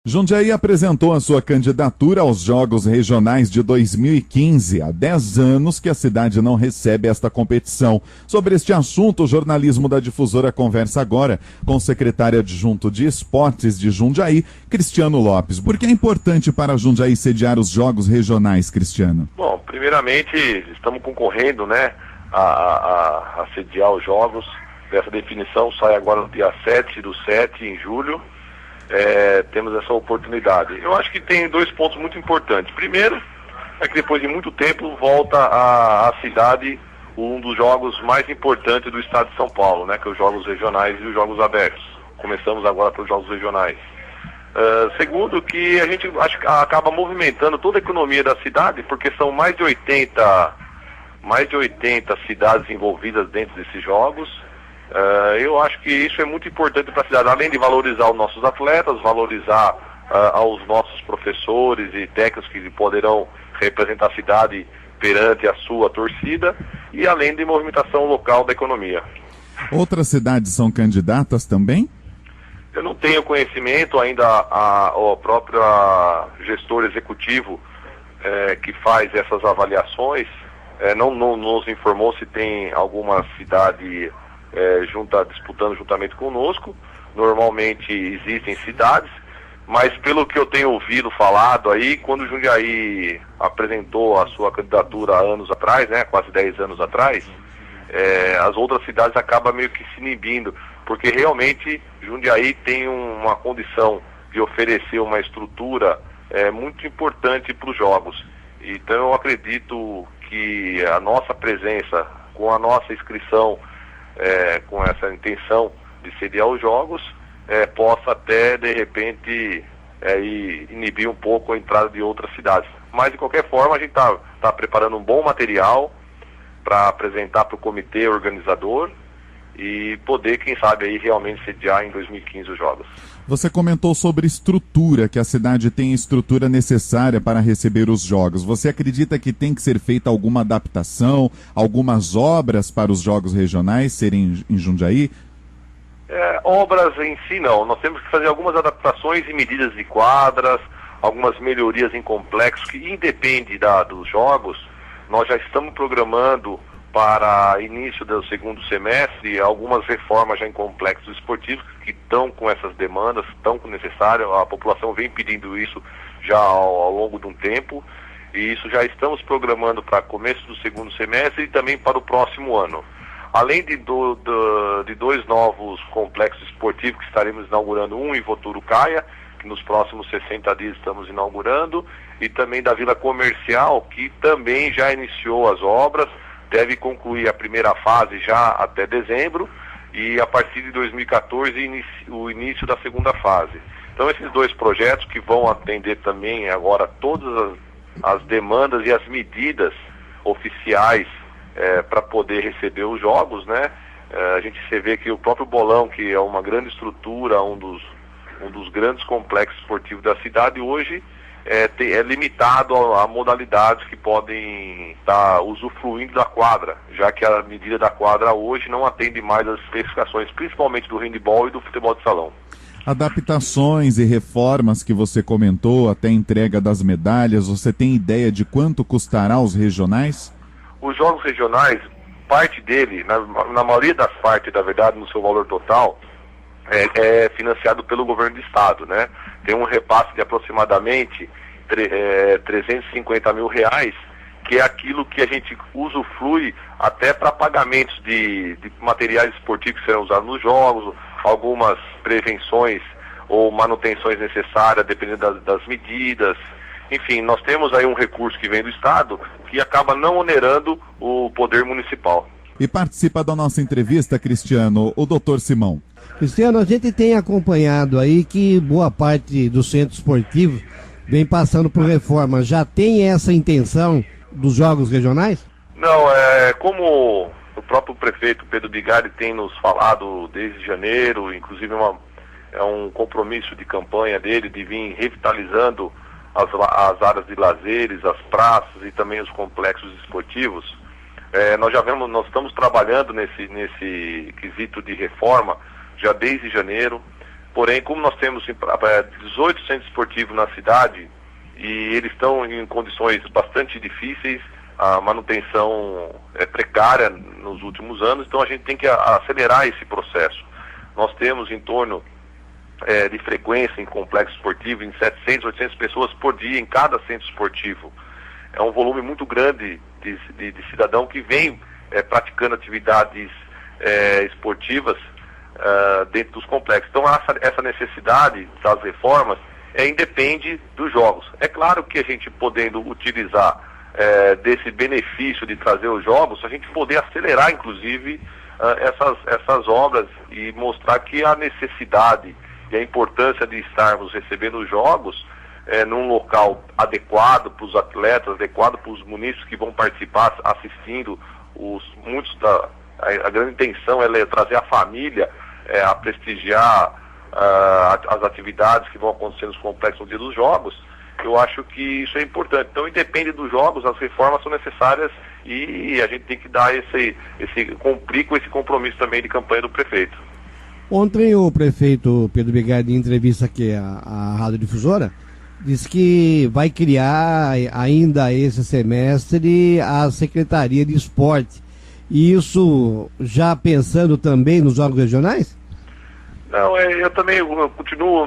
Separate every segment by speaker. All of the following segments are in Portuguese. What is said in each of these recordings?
Speaker 1: Jundiaí apresentou a sua candidatura aos Jogos Regionais de 2015. Há 10 anos que a cidade não recebe esta competição. Sobre este assunto, o jornalismo da Difusora conversa agora com o secretário adjunto de Esportes de Jundiaí, Cristiano Lopes. Por que é importante para Jundiaí sediar os Jogos Regionais, Cristiano?
Speaker 2: Bom, primeiramente, estamos concorrendo, a sediar os Jogos. Essa definição sai agora no dia 7/7, em julho. Temos essa oportunidade. Eu acho que tem dois pontos muito importantes. Primeiro, é que depois de muito tempo volta à cidade um dos jogos mais importantes do estado de São Paulo, que é os Jogos Regionais e os Jogos Abertos. Começamos agora pelos Jogos Regionais. Segundo, que a gente acho que acaba movimentando toda a economia da cidade, porque são mais de 80 cidades envolvidas dentro desses jogos. Eu acho que isso é muito importante para a cidade, além de valorizar os nossos atletas, valorizar aos nossos professores e técnicos que poderão representar a cidade perante a sua torcida, e além de movimentação local da economia.
Speaker 1: Outras cidades são candidatas também?
Speaker 2: Eu não tenho conhecimento ainda, o próprio gestor executivo que faz essas avaliações não nos informou se tem alguma cidade disputando juntamente conosco. Normalmente existem cidades, mas pelo que eu tenho ouvido falado aí, quando o Jundiaí apresentou a sua candidatura há anos atrás, quase 10 anos atrás, as outras cidades acabam meio que se inibindo, porque realmente Jundiaí tem uma condição de oferecer uma estrutura muito importante para os jogos. Então eu acredito que a nossa presença, com a nossa inscrição, com essa intenção de sediar os jogos, possa até, de repente, inibir um pouco a entrada de outras cidades. Mas, de qualquer forma, a gente está preparando um bom material para apresentar para o comitê organizador e poder, quem sabe, aí realmente sediar em 2015 os jogos.
Speaker 1: Você comentou sobre estrutura, que a cidade tem a estrutura necessária para receber os jogos. Você acredita que tem que ser feita alguma adaptação, algumas obras para os jogos regionais serem em Jundiaí?
Speaker 2: Obras em si não. Nós temos que fazer algumas adaptações e medidas de quadras, algumas melhorias em complexos que independe dos jogos. Nós já estamos programando para início do segundo semestre algumas reformas já em complexos esportivos que estão com essas demandas, estão necessárias. A população vem pedindo isso já ao longo de um tempo, e isso já estamos programando para começo do segundo semestre e também para o próximo ano. Além de dois novos complexos esportivos que estaremos inaugurando, um em Voturucaia, que nos próximos 60 dias estamos inaugurando, e também da Vila Comercial, que também já iniciou as obras, deve concluir a primeira fase já até dezembro, e a partir de 2014 o início da segunda fase. Então esses dois projetos que vão atender também agora todas as demandas e as medidas oficiais para poder receber os jogos, a gente vê que o próprio Bolão, que é uma grande estrutura, um dos grandes complexos esportivos da cidade, hoje é limitado a modalidades que podem estar usufruindo da quadra, já que a medida da quadra hoje não atende mais às especificações, principalmente do handebol e do futebol de salão.
Speaker 1: Adaptações e reformas que você comentou, até a entrega das medalhas, você tem ideia de quanto custará os regionais?
Speaker 2: Os jogos regionais, parte dele, na maioria das partes, na verdade, no seu valor total, é financiado pelo governo do estado, Tem um repasse de aproximadamente 350 mil reais, que é aquilo que a gente usufrui até para pagamentos de materiais esportivos que serão usados nos jogos, algumas prevenções ou manutenções necessárias, dependendo das medidas. Enfim, nós temos aí um recurso que vem do estado que acaba não onerando o poder municipal.
Speaker 1: E participa da nossa entrevista, Cristiano, o Dr. Simão.
Speaker 3: Cristiano, a gente tem acompanhado aí que boa parte do centro esportivo vem passando por reforma. Já tem essa intenção dos jogos regionais?
Speaker 2: Não, como o próprio prefeito Pedro Bigari tem nos falado desde janeiro, inclusive é um compromisso de campanha dele de vir revitalizando as áreas de lazeres, as praças e também os complexos esportivos. Nós estamos trabalhando nesse quesito de reforma já desde janeiro. Porém, como nós temos 18 centros esportivos na cidade e eles estão em condições bastante difíceis, a manutenção é precária nos últimos anos, então a gente tem que acelerar esse processo. Nós temos em torno de frequência em complexo esportivo em 700, 800 pessoas por dia em cada centro esportivo. É um volume muito grande de cidadão que vem praticando atividades esportivas dentro dos complexos. Então essa necessidade das reformas independe dos jogos. É claro que a gente podendo utilizar desse benefício de trazer os jogos, a gente poder acelerar inclusive essas obras e mostrar que a necessidade e a importância de estarmos recebendo os jogos num local adequado para os atletas, adequado para os munícipes que vão participar assistindo. A grande intenção é trazer a família a prestigiar as atividades que vão acontecer nos complexos no dia dos jogos. Eu acho que isso é importante. Então, independe dos jogos, as reformas são necessárias e a gente tem que dar cumprir com esse compromisso também de campanha do prefeito.
Speaker 3: Ontem o prefeito Pedro Bigardi, em entrevista aqui à Rádio Difusora, disse que vai criar ainda esse semestre a Secretaria de Esporte. E isso já pensando também nos jogos regionais?
Speaker 2: Não, eu também continuo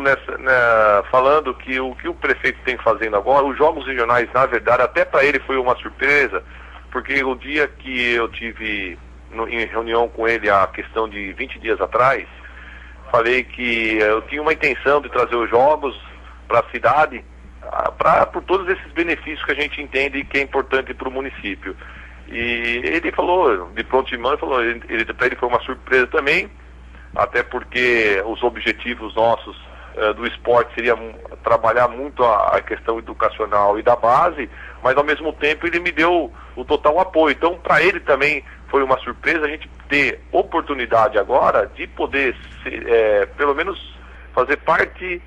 Speaker 2: falando que o prefeito tem fazendo agora, os jogos regionais, na verdade, até para ele foi uma surpresa, porque o dia que eu tive em reunião com ele, a questão de 20 dias atrás, falei que eu tinha uma intenção de trazer os jogos para a cidade, por todos esses benefícios que a gente entende que é importante para o município. E ele falou, de pronto de mão, para ele foi uma surpresa também, até porque os objetivos nossos do esporte seria trabalhar muito a questão educacional e da base, mas ao mesmo tempo ele me deu o total apoio. Então, para ele também foi uma surpresa a gente ter oportunidade agora de poder, pelo menos, fazer parte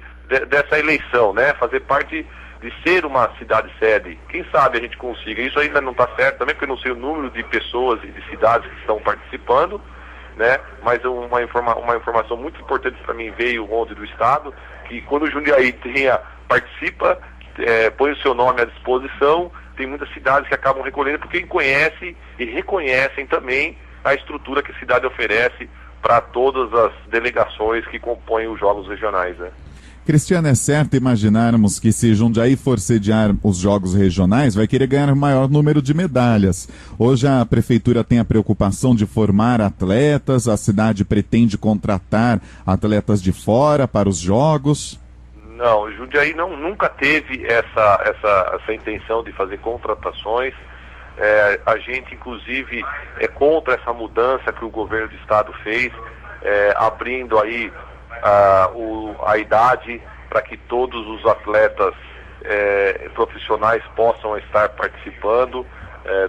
Speaker 2: dessa eleição, né? Fazer parte de ser uma cidade-sede. Quem sabe a gente consiga. Isso ainda não está certo também, porque eu não sei o número de pessoas e de cidades que estão participando, né? Mas uma informação muito importante para mim veio ontem do Estado, que quando o Jundiaí participa, põe o seu nome à disposição, tem muitas cidades que acabam recolhendo porque conhecem e reconhecem também a estrutura que a cidade oferece para todas as delegações que compõem os jogos regionais, né?
Speaker 1: Cristiano, é certo imaginarmos que se Jundiaí for sediar os jogos regionais, vai querer ganhar o maior número de medalhas. Hoje a prefeitura tem a preocupação de formar atletas, a cidade pretende contratar atletas de fora para os jogos?
Speaker 2: Não, Jundiaí nunca teve essa intenção de fazer contratações. A gente, inclusive, é contra essa mudança que o governo do estado fez, abrindo aí a idade para que todos os atletas profissionais possam estar participando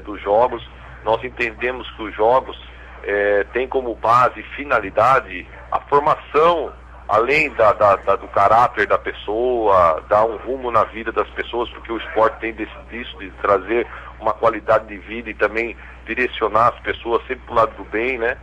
Speaker 2: dos jogos. Nós entendemos que os jogos têm como base e finalidade a formação, além do caráter da pessoa, dar um rumo na vida das pessoas, porque o esporte tem disso de trazer uma qualidade de vida e também direcionar as pessoas sempre para o lado do bem, né?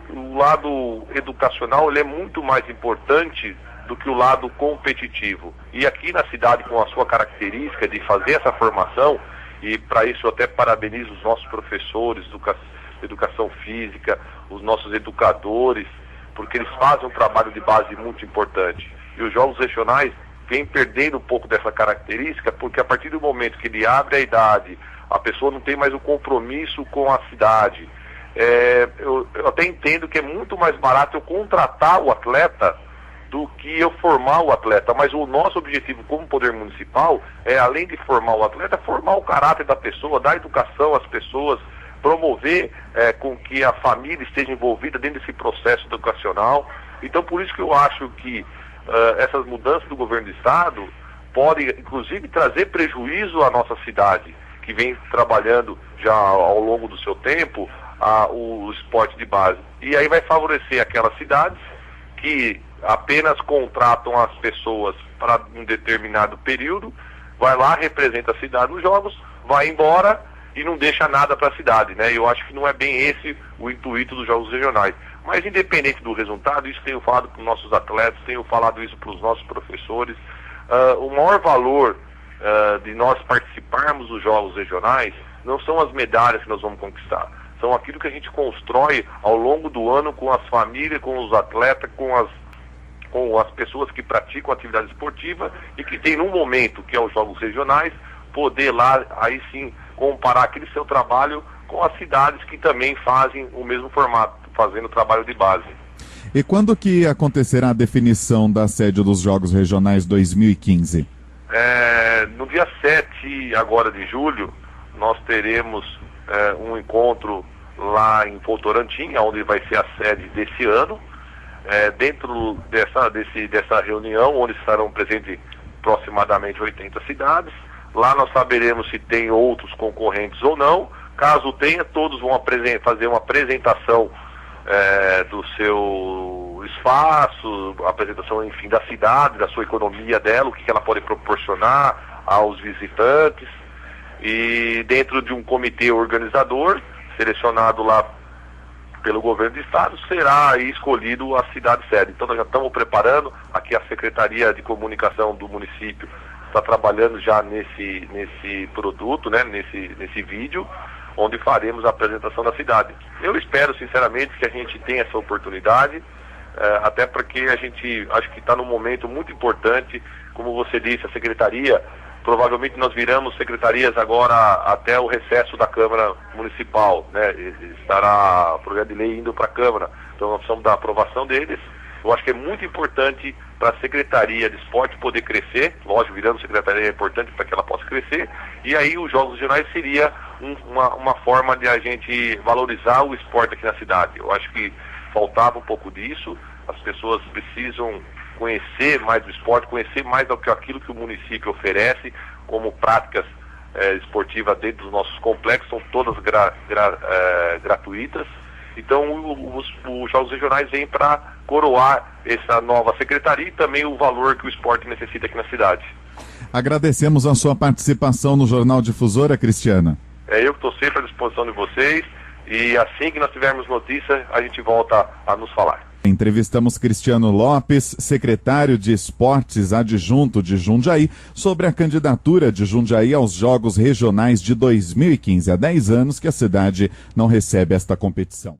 Speaker 2: O lado educacional ele é muito mais importante do que o lado competitivo. E aqui na cidade, com a sua característica de fazer essa formação, e para isso eu até parabenizo os nossos professores de educação física, os nossos educadores, porque eles fazem um trabalho de base muito importante. E os jogos regionais vêm perdendo um pouco dessa característica, porque a partir do momento que ele abre a idade, a pessoa não tem mais o compromisso com a cidade. Eu até entendo que é muito mais barato eu contratar o atleta do que eu formar o atleta, mas o nosso objetivo como poder municipal é, além de formar o atleta, formar o caráter da pessoa, dar educação às pessoas, promover com que a família esteja envolvida dentro desse processo educacional. Então, por isso que eu acho que essas mudanças do governo do estado podem, inclusive, trazer prejuízo à nossa cidade, que vem trabalhando já ao longo do seu tempo o esporte de base. E aí vai favorecer aquelas cidades que apenas contratam as pessoas para um determinado período, vai lá, representa a cidade nos jogos, vai embora e não deixa nada para a cidade, né? Eu acho que não é bem esse o intuito dos jogos regionais. Mas independente do resultado, isso tenho falado para os nossos atletas, tenho falado isso para os nossos professores, o maior valor de nós participarmos dos jogos regionais não são as medalhas que nós vamos conquistar, são aquilo que a gente constrói ao longo do ano com as famílias, com os atletas, com as pessoas que praticam atividade esportiva e que tem num momento, que é os jogos regionais, poder lá, aí sim, comparar aquele seu trabalho com as cidades que também fazem o mesmo formato, fazendo trabalho de base.
Speaker 1: E quando que acontecerá a definição da sede dos Jogos Regionais 2015?
Speaker 2: No dia 7 agora de julho, nós teremos um encontro lá em Votorantim, onde vai ser a sede desse ano. Dentro dessa reunião, onde estarão presentes aproximadamente 80 cidades, lá nós saberemos se tem outros concorrentes ou não. Caso tenha, todos vão fazer uma apresentação do seu espaço, apresentação, enfim, da cidade, da sua economia dela, o que ela pode proporcionar aos visitantes. E dentro de um comitê organizador, selecionado lá pelo governo do estado, será aí escolhido a cidade sede. Então nós já estamos preparando, aqui a Secretaria de Comunicação do município está trabalhando já nesse produto, né, nesse vídeo, onde faremos a apresentação da cidade. Eu espero sinceramente que a gente tenha essa oportunidade, até porque a gente acho que está num momento muito importante, como você disse, a Secretaria, provavelmente nós viramos secretarias agora até o recesso da Câmara Municipal, né? Estará o projeto de lei indo para a Câmara, então nós precisamos da aprovação deles. Eu acho que é muito importante para a Secretaria de Esporte poder crescer, lógico, virando secretaria é importante para que ela possa crescer, e aí os Jogos Regionais seria uma forma de a gente valorizar o esporte aqui na cidade. Eu acho que faltava um pouco disso, as pessoas precisam conhecer mais do esporte, conhecer mais do que aquilo que o município oferece como práticas esportivas dentro dos nossos complexos, são todas gratuitas. Então os Jogos Regionais vêm para coroar essa nova secretaria e também o valor que o esporte necessita aqui na cidade.
Speaker 1: Agradecemos a sua participação no Jornal Difusora, Cristiano.
Speaker 2: Eu que estou sempre à disposição de vocês e assim que nós tivermos notícia, a gente volta a nos falar.
Speaker 1: Entrevistamos Cristiano Lopes, secretário de Esportes adjunto de Jundiaí, sobre a candidatura de Jundiaí aos Jogos Regionais de 2015. Há 10 anos que a cidade não recebe esta competição.